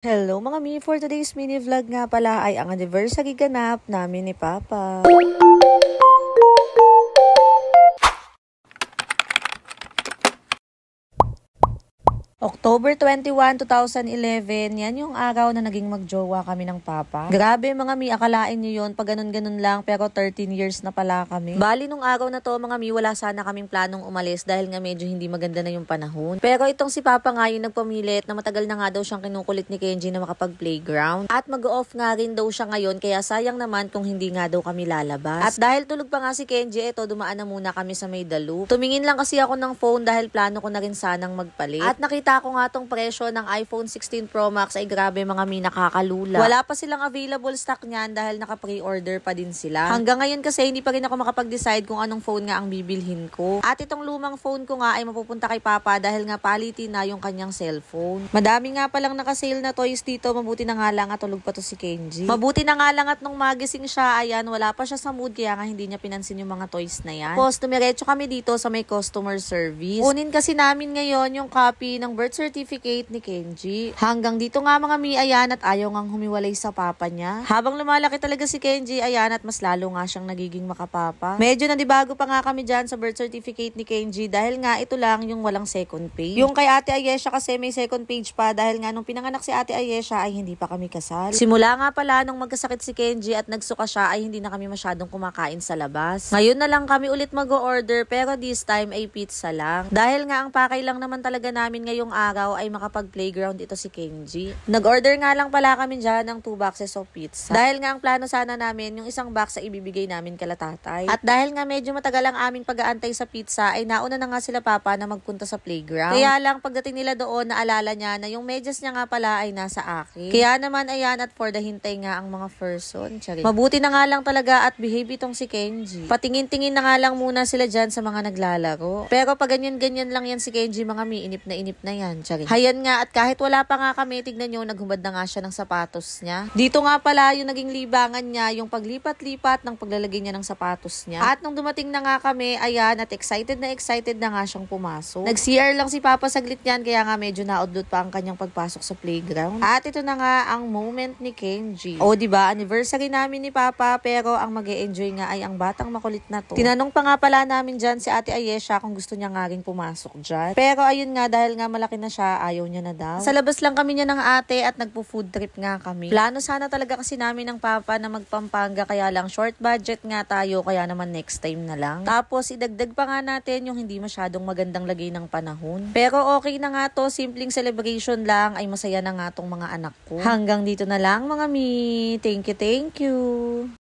Hello mga mi, for today's mini vlog nga pala ay ang anniversary ganap namin ni Papa. October 21, 2011, yan yung araw na naging magjowa kami ng Papa. Grabe mga mi, akalain nyo yun, pag ganun-ganun lang, pero 13 years na pala kami. Bali nung araw na to mga mi, wala sana kaming planong umalis dahil nga medyo hindi maganda na yung panahon. Pero itong si Papa nga yung nagpamilit na matagal na nga daw siyang kinukulit ni Kenji na makapag-playground. At mag-off nga rin daw siya ngayon, kaya sayang naman kung hindi nga daw kami lalabas. At dahil tulog pa nga si Kenji, eto dumaan na muna kami sa may dalu. Tumingin lang kasi ako ng phone dahil plano ko na rin sanang magpalit. At nakita ko nga tong presyo ng iPhone 16 Pro Max ay grabe mga mi, nakakalula. Wala pa silang available stock niyan dahil naka-pre-order pa din sila. Hanggang ngayon kasi hindi pa rin ako makapag-decide kung anong phone nga ang bibilhin ko. At itong lumang phone ko nga ay mapupunta kay Papa dahil nga paliti na yung kanyang cellphone. Madami nga palang naka-sale na toys dito, mabuti na nga lang at tulog pa to si Kenji. Mabuti na nga lang at nung magising siya, ayan, wala pa siya sa mood kaya nga hindi niya pinansin yung mga toys na yan. Tapos dumiretso kami dito sa may customer service. Kunin kasi namin ngayon yung copy ng birth certificate ni Kenji. Hanggang dito nga mga mi, ayan, at ayaw ngang humiwalay sa papa niya. Habang lumalaki talaga si Kenji, ayan, at mas lalo nga siyang nagiging makapapa. Medyo nadibago pa nga kami dyan sa birth certificate ni Kenji dahil nga ito lang yung walang second page. Yung kay Ate Ayesha kasi may second page pa dahil nga nung pinanganak si Ate Ayesha ay hindi pa kami kasal. Simula nga pala nung magkasakit si Kenji at nagsuka siya ay hindi na kami masyadong kumakain sa labas. Ngayon na lang kami ulit mag-order pero this time ay pizza lang. Dahil nga ang pakay lang naman talaga namin ngayong araw ay makapag-playground ito si Kenji. Nag-order nga lang pala kami dyan ng 2 boxes of pizza. Dahil nga ang plano sana namin, yung isang box ay ibibigay namin kala tatay. At dahil nga medyo matagal ang aming pag-aantay sa pizza, ay nauna na nga sila Papa na magpunta sa playground. Kaya lang pagdating nila doon, naalala niya na yung medyas niya nga pala ay nasa akin. Kaya naman ayan, at for the hintay nga ang mga person. Charit. Mabuti na nga lang talaga at behave itong si Kenji. Patingin-tingin na nga lang muna sila dyan sa mga naglalaro. Pero pag ganyan-ganyan lang yan si Kenji mga mi, inip na yan. Charit. Hayan nga, at kahit wala pa nga kami, tignan nyo, naghubad na nga siya ng sapatos niya. Dito nga pala yung naging libangan niya, yung paglipat-lipat ng paglalagay niya ng sapatos niya. At nung dumating na nga kami, ayan, at excited na nga siyang pumasok. Nag-CR lang si Papa saglit yan, kaya nga medyo naudlot pa ang kanyang pagpasok sa playground. At ito na nga ang moment ni Kenji. O diba, anniversary namin ni Papa, pero ang mag-e-enjoy nga ay ang batang makulit na to. Tinanong pa nga pala namin dyan si Ate Ayesha kung gusto niya nga ring pumasok dyan. Pero ayun nga, dahil nga malaki na siya, ayaw niya na daw. Sa labas lang kami niya ng ate at nagpo-food trip nga kami. Plano sana talaga kasi namin ng Papa na magpampanga, kaya lang short budget nga tayo, kaya naman next time na lang. Tapos idagdag pa nga natin yung hindi masyadong magandang lagay ng panahon. Pero okay na nga to, simpleng celebration lang, ay masaya na nga tong mga anak ko. Hanggang dito na lang mga mi. Thank you.